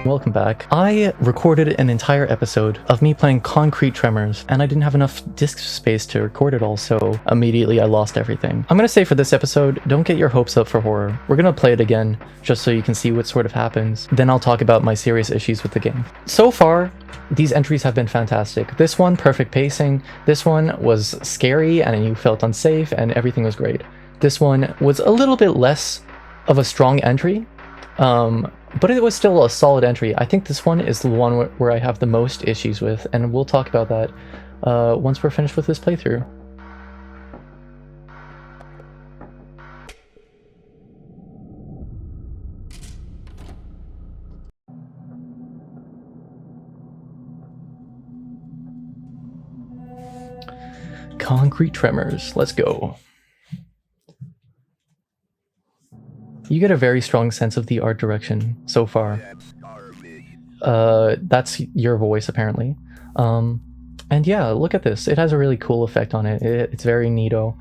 Welcome back. I recorded an entire episode of me playing Concrete Tremors, and I didn't have enough disk space to record it all, so immediately I lost everything. I'm gonna say for this episode, don't get your hopes up for horror. We're gonna play it again, just so you can see what sort of happens. Then I'll talk about my serious issues with the game. So far, these entries have been fantastic. This one, perfect pacing. This one was scary, and you felt unsafe, and everything was great. This one was a little bit less of a strong entry, but it was still a solid entry. I think this one is the one where I have the most issues with, and we'll talk about that once we're finished with this playthrough. Concrete Tremors, let's go. You get a very strong sense of the art direction so far. That's your voice, apparently. And yeah, look at this. It has a really cool effect on it. It's very neato.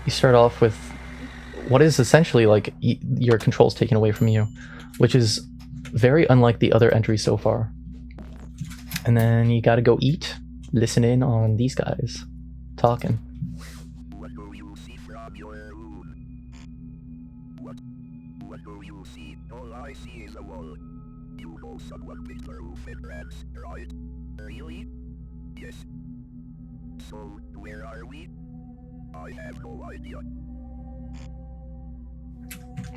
You start off with what is essentially like your controls taken away from you, which is very unlike the other entries so far. And then you gotta go eat, listen in on these guys talking. Really? Yes. So, where are we? I have no idea.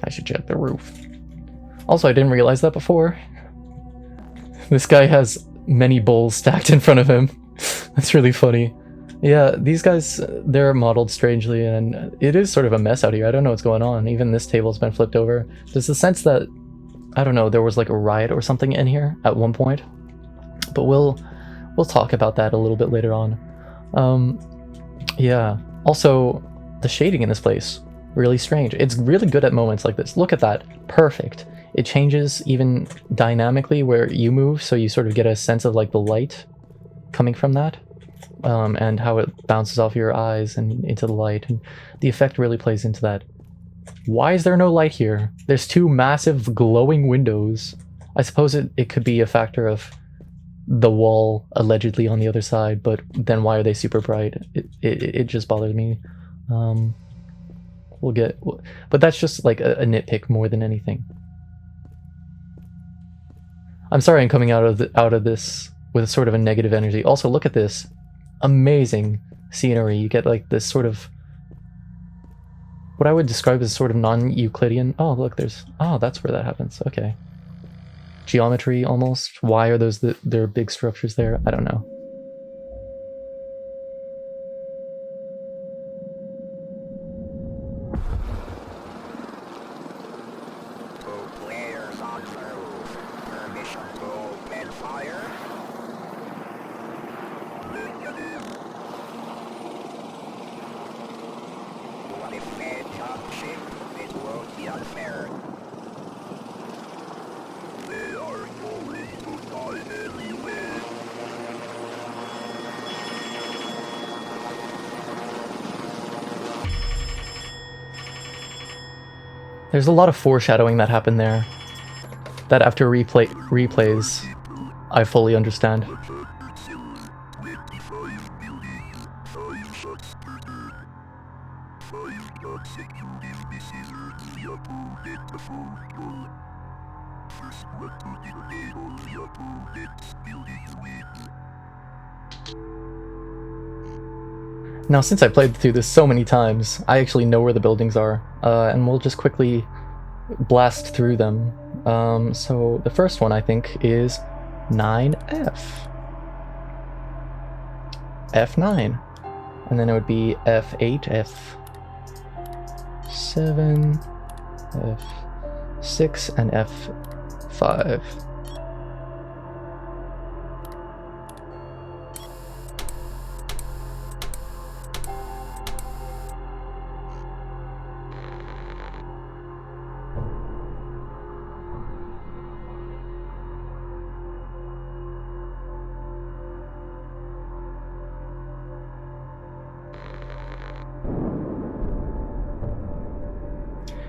I should check the roof. Also, I didn't realize that before. This guy has many bowls stacked in front of him. That's really funny. Yeah, these guys, they're modeled strangely, and it is sort of a mess out here. I don't know what's going on. Even this table's been flipped over. There's the sense that, I don't know, there was like a riot or something in here at one point. But we'll talk about that a little bit later on. Yeah. Also, the shading in this place, really strange. It's really good at moments like this. Look at that. Perfect. It changes even dynamically where you move, so you sort of get a sense of like the light coming from that, and how it bounces off your eyes and into the light, and the effect really plays into that. Why is there no light here? There's two massive glowing windows. I suppose it could be a factor of the wall allegedly on the other side, but then why are they super bright? It just bothers me. But that's just like a nitpick more than anything. I'm sorry I'm coming out of this with sort of a negative energy. Also, look at this amazing scenery. You get like this sort of what I would describe as sort of non-Euclidean. Oh, look, that's where that happens. Okay. Geometry almost. Why are those there big structures there? I don't know. Players on move. Permission to open fire. What if they jump ship? It won't be unfair. They are going to die anyway. There's a lot of foreshadowing that happened there, that after replays, I fully understand. Now, since I played through this so many times, I actually know where the buildings are, and we'll just quickly blast through them. So the first one, I think, is 9F. F9. And then it would be F8, F7, F6, and F5.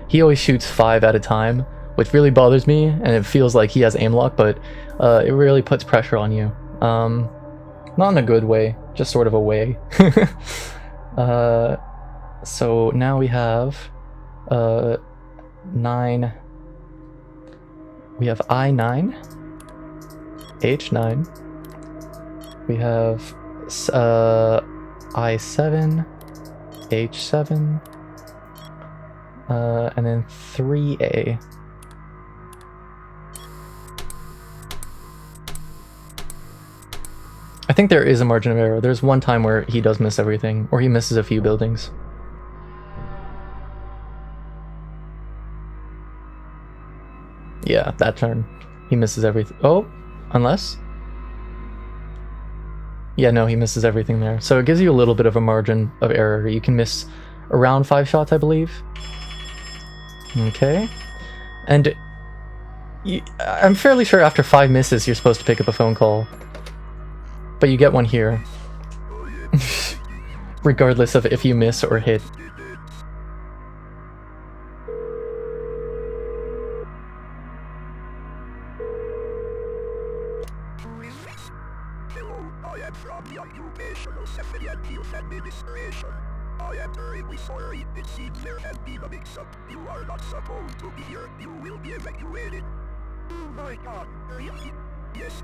He always shoots 5 at a time, which really bothers me, and it feels like he has aim lock, but it really puts pressure on you. Not in a good way, just sort of a way. So now we have 9. We have I9, H9. We have I7, H7, and then 3A. I think there is a margin of error. There's one time where he does miss everything, or he misses a few buildings. Yeah, that turn. He misses everything. Oh, unless? Yeah, no, he misses everything there. So it gives you a little bit of a margin of error. You can miss around 5 shots, I believe. Okay. And I'm fairly sure after 5 misses, you're supposed to pick up a phone call. But you get one here. Regardless of if you miss or hit. Hello, I am from the Occupational Safety and Health Administration. I am terribly sorry. It seems there has been a mix-up. You are not supposed to be here. You will be evacuated. Oh my god, really? Yes.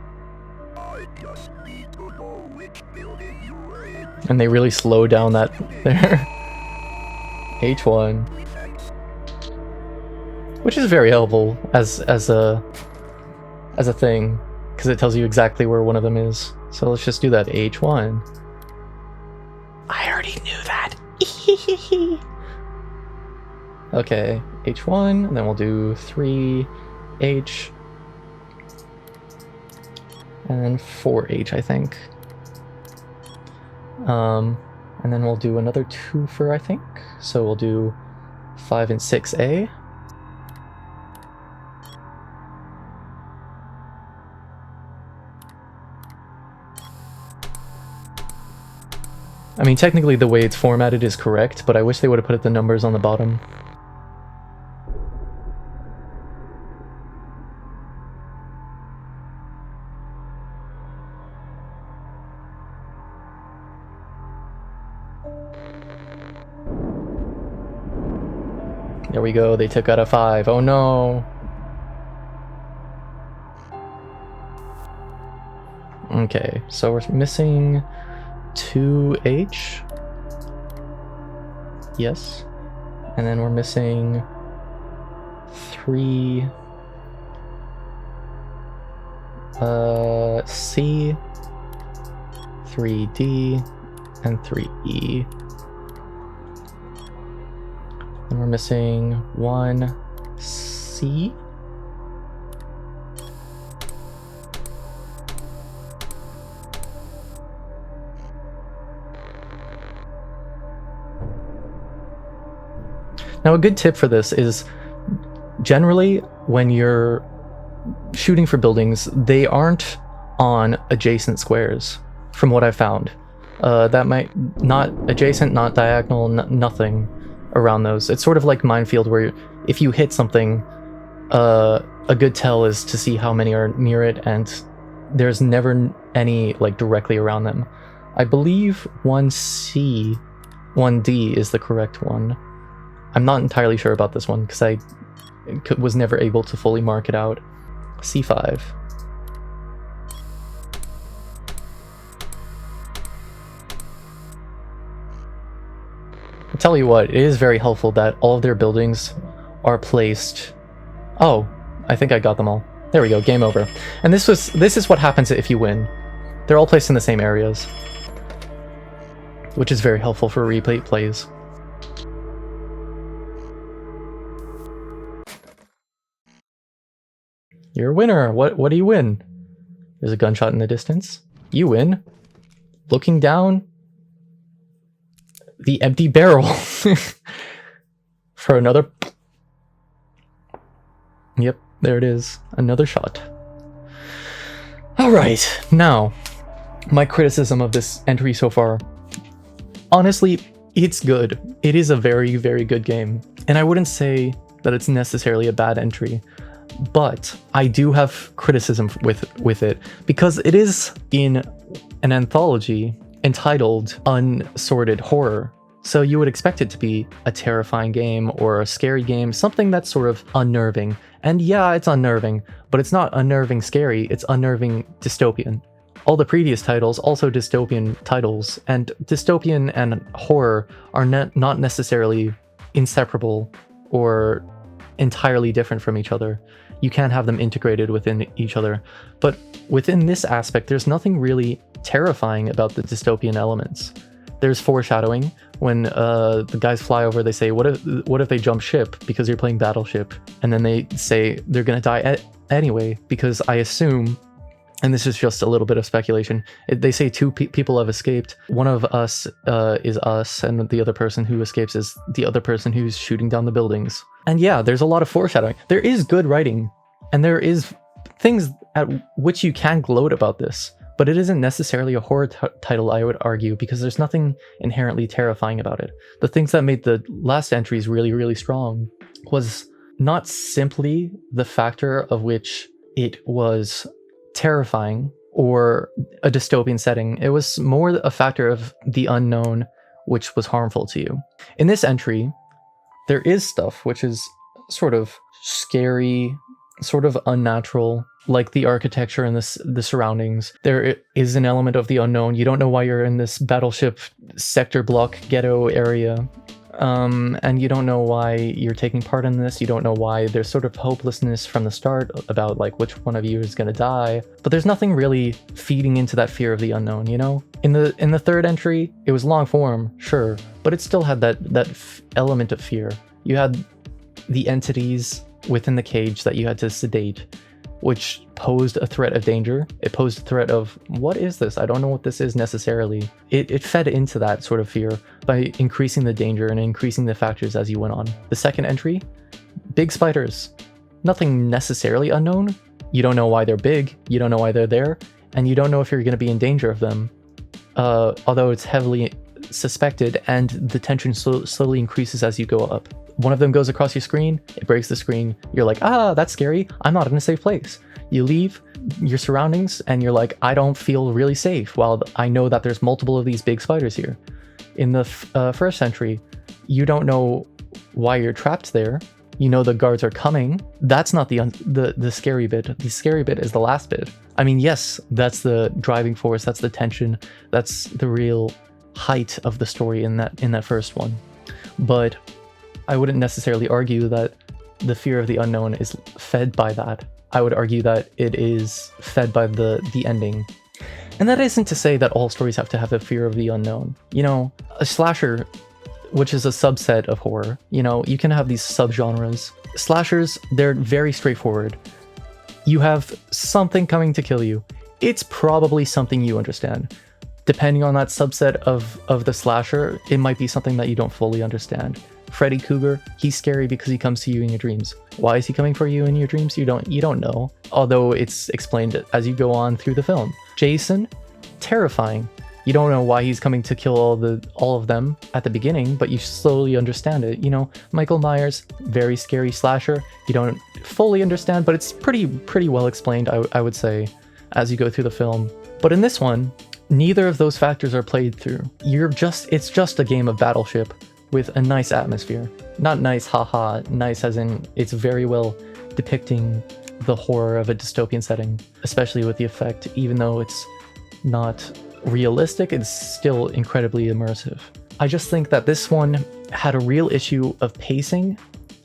I just need to know which building you were in. And they really slow down that there. H1. Which is very helpful as a thing, because it tells you exactly where one of them is. So let's just do that. H1. I already knew that. Okay, H1, and then we'll do 3H, and then 4H, I think. And then we'll do another 2 for, I think. So we'll do 5 and 6A. I mean, technically the way it's formatted is correct, but I wish they would have put the numbers on the bottom. There we go, they took out a 5. Oh no! Okay, so we're missing 2H. Yes. And then we're missing 3 C, 3D, and 3E. And we're missing 1 C. Now, a good tip for this is, generally, when you're shooting for buildings, they aren't on adjacent squares, from what I've found. That might not adjacent, not diagonal, nothing around those. It's sort of like Minefield, where if you hit something, a good tell is to see how many are near it, and there's never any like directly around them. I believe 1C, 1D is the correct one. I'm not entirely sure about this one because I was never able to fully mark it out. C5. I'll tell you what, it is very helpful that all of their buildings are placed... Oh, I think I got them all. There we go, game over. And this is what happens if you win. They're all placed in the same areas, which is very helpful for replay plays. You're a winner. What do you win? There's a gunshot in the distance. You win. Looking down the empty barrel for another. Yep, there it is. Another shot. All right, now my criticism of this entry so far. Honestly, it's good. It is a very, very good game, and I wouldn't say that it's necessarily a bad entry. But I do have criticism with it, because it is in an anthology entitled Unsorted Horror. So you would expect it to be a terrifying game or a scary game, something that's sort of unnerving. And yeah, it's unnerving, but it's not unnerving scary, it's unnerving dystopian. All the previous titles, also dystopian titles, and dystopian and horror are not necessarily inseparable or entirely different from each other. You can have them integrated within each other. But within this aspect, there's nothing really terrifying about the dystopian elements. There's foreshadowing. When the guys fly over, they say, what if they jump ship because you're playing Battleship? And then they say they're gonna die anyway, because I assume, and this is just a little bit of speculation, they say two people have escaped. One of us is us, and the other person who escapes is the other person who's shooting down the buildings. And yeah, there's a lot of foreshadowing. There is good writing, and there is things at which you can gloat about this, but it isn't necessarily a horror title, I would argue, because there's nothing inherently terrifying about it. The things that made the last entries really, really strong was not simply the factor of which it was terrifying or a dystopian setting. It was more a factor of the unknown, which was harmful to you. In this entry, there is stuff which is sort of scary, sort of unnatural, like the architecture and the surroundings. There is an element of the unknown. You don't know why you're in this Battleship sector block ghetto area. And you don't know why you're taking part in this. You don't know why. There's sort of hopelessness from the start about like which one of you is going to die. But there's nothing really feeding into that fear of the unknown, you know? In the third entry, it was long form, sure, but it still had that element of fear. You had the entities within the cage that you had to sedate, which posed a threat of danger. It posed a threat of, what is this? I don't know what this is necessarily. It fed into that sort of fear by increasing the danger and increasing the factors as you went on. The second entry, big spiders. Nothing necessarily unknown. You don't know why they're big, you don't know why they're there, and you don't know if you're going to be in danger of them. Although it's heavily suspected, and the tension slowly increases as you go up. One of them goes across your screen, it breaks the screen, you're like, that's scary, I'm not in a safe place. You leave your surroundings and you're like, I don't feel really safe, while I know that there's multiple of these big spiders here. In the first entry, you don't know why you're trapped there. You know the guards are coming. That's not the scary bit. The scary bit is the last bit. I mean, yes, that's the driving force, that's the tension, that's the real height of the story in that first one. But I wouldn't necessarily argue that the fear of the unknown is fed by that. I would argue that it is fed by the ending. And that isn't to say that all stories have to have a fear of the unknown. You know, a slasher, which is a subset of horror, you know, you can have these subgenres. Slashers, they're very straightforward. You have something coming to kill you. It's probably something you understand. Depending on that subset of the slasher, it might be something that you don't fully understand. Freddy Krueger, he's scary because he comes to you in your dreams. Why is he coming for you in your dreams? You don't know, although it's explained as you go on through the film. Jason, terrifying. You don't know why he's coming to kill all of them at the beginning, but you slowly understand it. You know, Michael Myers, very scary slasher. You don't fully understand, but it's pretty well explained, I would say, as you go through the film. But in this one, neither of those factors are played through. It's just a game of Battleship with a nice atmosphere. Not nice, haha, nice as in it's very well depicting the horror of a dystopian setting, especially with the effect. Even though it's not realistic, it's still incredibly immersive. I just think that this one had a real issue of pacing,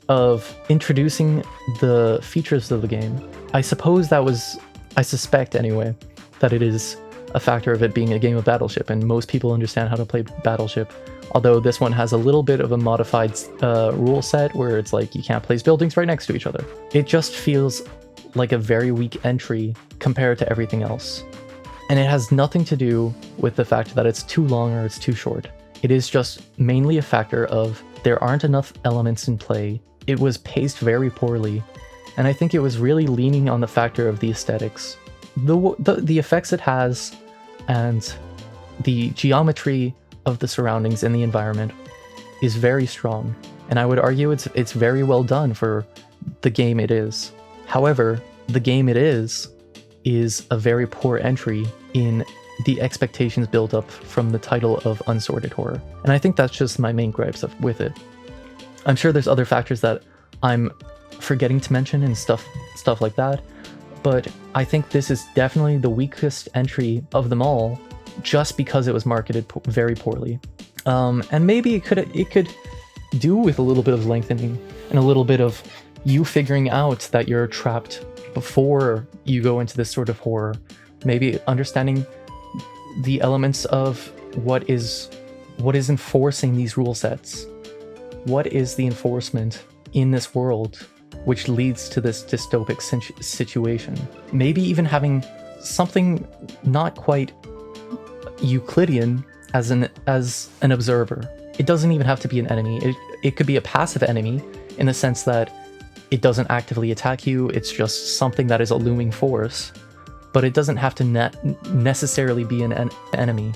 of introducing the features of the game. I suspect anyway, that it is a factor of it being a game of Battleship, and most people understand how to play Battleship. Although this one has a little bit of a modified rule set where it's like you can't place buildings right next to each other. It just feels like a very weak entry compared to everything else. And it has nothing to do with the fact that it's too long or it's too short. It is just mainly a factor of there aren't enough elements in play. It was paced very poorly, and I think it was really leaning on the factor of the aesthetics. The effects it has and the geometry of the surroundings and the environment is very strong. and I would argue it's very well done for the game it is. However, the game it is a very poor entry in the expectations built up from the title of Unsorted Horror. And I think that's just my main gripes with it. I'm sure there's other factors that I'm forgetting to mention and stuff like that, but I think this is definitely the weakest entry of them all, just because it was marketed very poorly. And maybe it could do with a little bit of lengthening and a little bit of you figuring out that you're trapped before you go into this sort of horror. Maybe understanding the elements of what is enforcing these rule sets. What is the enforcement in this world which leads to this dystopic situation? Maybe even having something not quite Euclidean as an observer. It doesn't even have to be an enemy. It could be a passive enemy in the sense that it doesn't actively attack you, it's just something that is a looming force, but it doesn't have to necessarily be an enemy.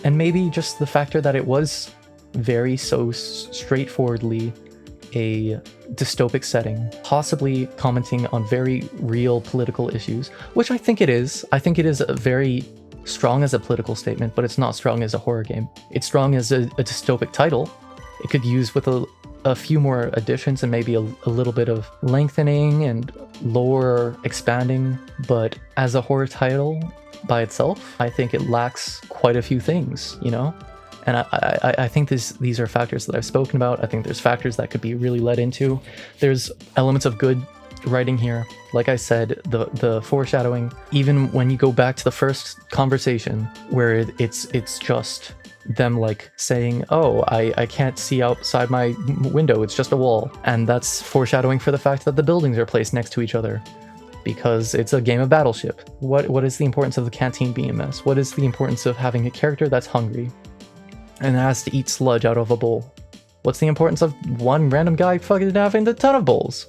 And maybe just the factor that it was very so straightforwardly a dystopic setting, possibly commenting on very real political issues, which I think it is. I think it is a very strong as a political statement, but it's not strong as a horror game. It's strong as a dystopic title. It could use with a few more additions and maybe a little bit of lengthening and lore expanding, but as a horror title by itself, I think it lacks quite a few things, you know? And I think these are factors that I've spoken about. I think there's factors that could be really led into. There's elements of good writing here. Like I said, the foreshadowing, even when you go back to the first conversation where it's just them like saying, oh, I can't see outside my window, it's just a wall. And that's foreshadowing for the fact that the buildings are placed next to each other because it's a game of Battleship. What is the importance of the canteen being a mess? What is the importance of having a character that's hungry and has to eat sludge out of a bowl? What's the importance of one random guy fucking having a ton of bowls?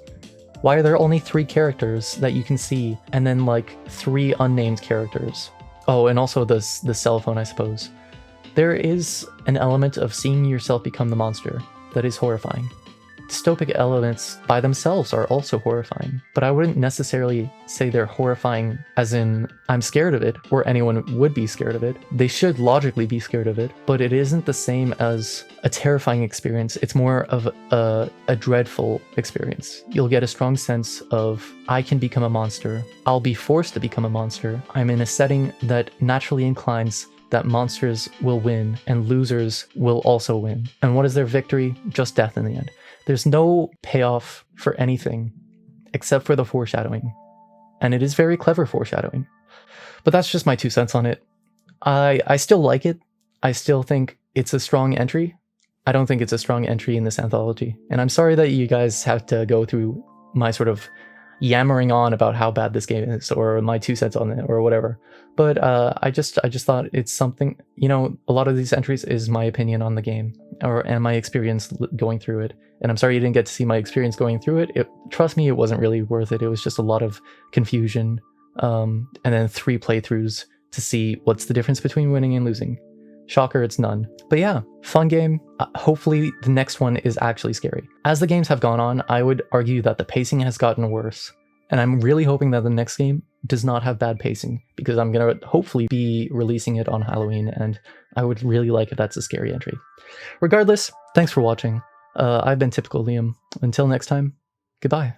Why are there only 3 characters that you can see and then like 3 unnamed characters? Oh, and also the cell phone, I suppose. There is an element of seeing yourself become the monster that is horrifying. Dystopic elements by themselves are also horrifying, but I wouldn't necessarily say they're horrifying as in I'm scared of it or anyone would be scared of it. They should logically be scared of it, but it isn't the same as a terrifying experience. It's more of a dreadful experience. You'll get a strong sense of I can become a monster. I'll be forced to become a monster. I'm in a setting that naturally inclines that monsters will win and losers will also win. And what is their victory? Just death in the end. There's no payoff for anything except for the foreshadowing. And it is very clever foreshadowing. But that's just my 2 cents on it. I still like it. I still think it's a strong entry. I don't think it's a strong entry in this anthology. And I'm sorry that you guys have to go through my sort of yammering on about how bad this game is or my 2 cents on it or whatever. But I just thought it's something, you know, a lot of these entries is my opinion on the game and my experience going through it. And I'm sorry you didn't get to see my experience going through it. Trust me, it wasn't really worth it. It was just a lot of confusion and then 3 playthroughs to see what's the difference between winning and losing. Shocker, it's none. But yeah, fun game. Hopefully the next one is actually scary. As the games have gone on, I would argue that the pacing has gotten worse. And I'm really hoping that the next game does not have bad pacing, because I'm going to hopefully be releasing it on Halloween, and I would really like if that's a scary entry. Regardless, thanks for watching. I've been Typical Liam. Until next time, goodbye.